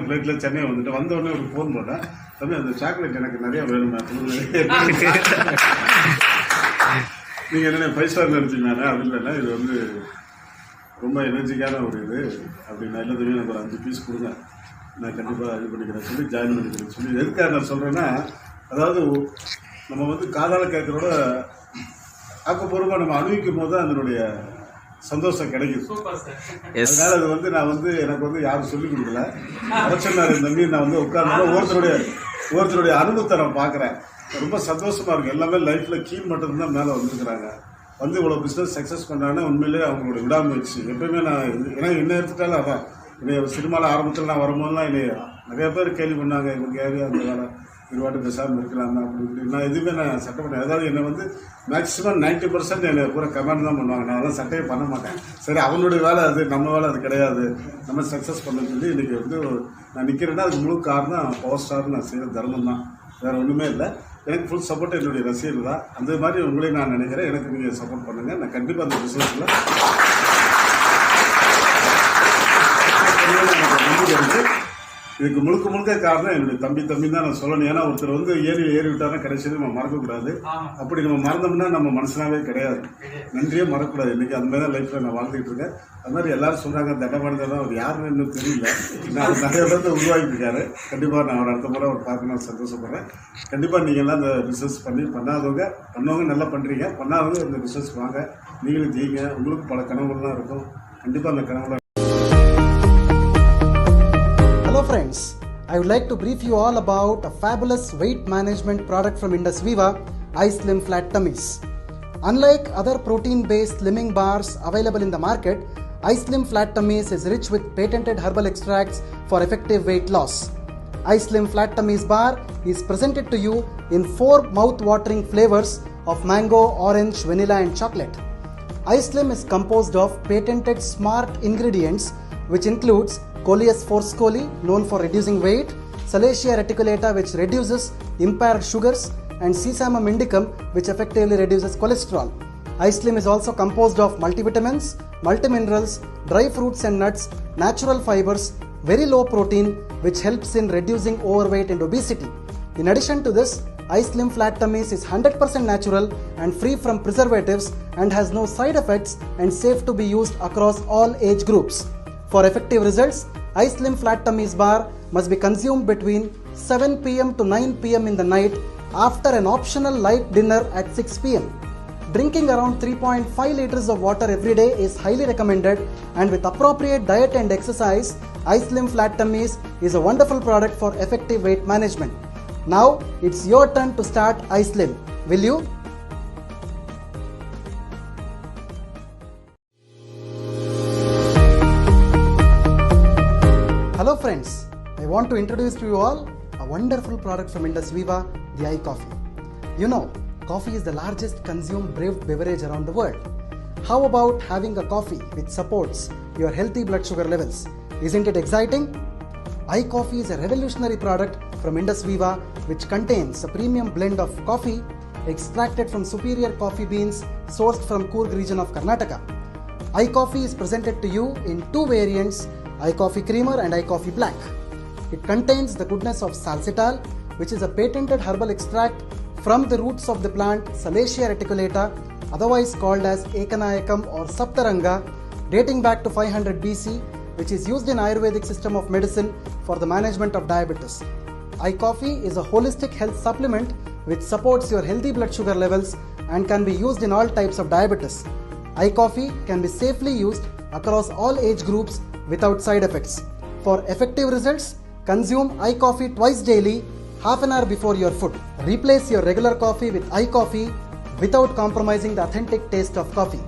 ஃப்ளைட்டில் சென்னை வந்துட்டு வந்தோடனே ஒரு ஃபோன் போட்டேன், தம்பி அந்த சாக்லேட் எனக்கு நிறைய வேணுமே. நீங்கள் என்ன 5 ஸ்டார் நினச்சிங்கண்ணா? அது இல்லைண்ணா, இது வந்து ரொம்ப எனர்ஜிக்கான ஒரு இது அப்படின்னா எல்லாத்தையுமே எனக்கு ஒரு 5 பீஸ் கொடுங்க, நான் கண்டிப்பாக இது பண்ணிக்கிறேன் சொல்லி ஜாயின் பண்ணிக்கிறேன் சொல்லி. எதுக்காக நான் சொல்கிறேன்னா, அதாவது நம்ம வந்து காதால கேட்குறோட ஆக்கப்பூர்வமாக நம்ம அனுபவிக்கும் போது தான் அதனுடைய சந்தோஷம் கிடைக்குது. அதனால அது வந்து நான் வந்து எனக்கு வந்து யாரும் சொல்லிக் கொடுக்கல, அவச்சனார் தம்பி நான் வந்து உட்கார்ந்து ஒவ்வொருத்தருடைய அனுபவத்தை நான் பார்க்குறேன். ரொம்ப சந்தோஷமாக இருக்குது. எல்லாமே லைஃப்பில் கீழ் மட்டும்தான் மேலே வந்துருக்குறாங்க. வந்து இவ்வளோ பிஸ்னஸ் சக்ஸஸ் பண்ணாங்கன்னா உண்மையிலே அவங்களோட விடாமுயற்சி. எப்பயுமே நான் ஏன்னா என்ன எடுத்துட்டாலும் அதான் என்னைய சினிமாவில் ஆரம்பத்தில் நான் வரும்போதெல்லாம் என்னைய நிறைய பேர் கேள்வி பண்ணாங்க, இவங்க கேள்வி அந்த வேலை இருவாட்டு பேசாமல் இருக்கலாமா அப்படி இப்படி. நான் எதுவுமே நான் சட்டை பண்ணேன். அதாவது என்னை வந்து மேக்ஸிமம் 90% என்னை பூரா கமெண்ட் தான் பண்ணுவாங்க. நான் அதெல்லாம் சட்டையே பண்ண மாட்டேன். சரி, அவனுடைய வேலை அது, நம்ம வேலை அது கிடையாது, நம்ம சக்ஸஸ் பண்ண சொல்லி இன்றைக்கி வந்து நான் நிற்கிறேன்னா அதுக்கு முழு காரணம் பவர் ஸ்டார் நான் செய்கிற தர்மம் தான், வேறு ஒன்றுமே இல்லை. எனக்கு ஃபுல் சப்போர்ட் என்னுடைய ரசிகர்கள் தான். அந்த மாதிரி உங்களையும் நான் நினைக்கிறேன். எனக்கு நீங்கள் சப்போர்ட் பண்ணுங்கள். நான் கண்டிப்பாக அந்த பிஸ்னஸில் இதுக்கு முழுக்க காரணம் என்னுடைய தம்பி தான் நான் சொல்லணும். ஏன்னா ஒருத்தர் வந்து ஏறி விட்டாருன்னா கடைசியில் நம்ம மறக்கக்கூடாது. அப்படி நம்ம மறந்தோம்னா நம்ம மனசனாவே கிடையாது. நன்றியே மறக்கக்கூடாது. இன்றைக்கி அந்த மாதிரி தான் லைஃப்பில் நான் வாழ்ந்துகிட்டு இருக்கேன். அது மாதிரி எல்லாரும் சொல்கிறாங்க தண்டமானதான் அவர் யாருன்னு இன்னும் தெரியல. நான் அவர் நிறைய பேர்த்த உருவாக்கிட்டு இருக்காரு. கண்டிப்பாக நான் அவர் அடுத்த முறை அவர் பார்க்கணும்னு சந்தோஷப்படுறேன். கண்டிப்பாக நீங்கள்லாம் அந்த பிஸ்னஸ் பண்ணவங்க நல்லா பண்ணுறீங்க. பண்ணாதவங்க இந்த பிஸ்னஸ் வாங்க, நீங்களும் ஜெயிங்க. உங்களுக்கு பல கனவுகள்லாம் இருக்கும். கண்டிப்பாக அந்த கனவுல. Hello friends, I would like to brief you all about a fabulous weight management product from Indus Viva, iSlim Flat Tummies. Unlike other protein-based slimming bars available in the market, iSlim Flat Tummies is rich with patented herbal extracts for effective weight loss. iSlim Flat Tummies bar is presented to you in 4 mouth-watering flavors of mango, orange, vanilla and chocolate. iSlim is composed of patented smart ingredients which includes Coleus forticolis, known for reducing weight, Salacia reticulata, which reduces impaired sugars, and Sesamum indicum, which effectively reduces cholesterol. iSlim is also composed of multivitamins, multiminerals, dry fruits and nuts, natural fibers, very low protein, which helps in reducing overweight and obesity. In addition to this, iSlim Flat Tummies is 100% natural and free from preservatives and has no side effects and safe to be used across all age groups. For effective results, iSlim Flat Tummies bar must be consumed between 7 p.m. to 9 p.m. in the night after an optional light dinner at 6 p.m. Drinking around 3.5 liters of water every day is highly recommended, and with appropriate diet and exercise, iSlim Flat Tummies is a wonderful product for effective weight management. Now it's your turn to start iSlim. Will you? Hello friends, I want to introduce to you all a wonderful product from Indus Viva, the iCoffee. You know, coffee is the largest consumed brewed beverage around the world. How about having a coffee which supports your healthy blood sugar levels? Isn't it exciting? iCoffee is a revolutionary product from Indus Viva which contains a premium blend of coffee extracted from superior coffee beans sourced from Coorg region of Karnataka. iCoffee is presented to you in 2 variants, iCoffee Creamer and iCoffee Black. It contains the goodness of salsitol, which is a patented herbal extract from the roots of the plant Salacia reticulata, otherwise called as Ekanayakam or Saptaranga, dating back to 500 BC, which is used in Ayurvedic system of medicine for the management of diabetes. iCoffee is a holistic health supplement which supports your healthy blood sugar levels and can be used in all types of diabetes. iCoffee can be safely used across all age groups without side effects. For effective results, consume iCoffee twice daily, half an hour before your food. Replace your regular coffee with iCoffee without compromising the authentic taste of coffee.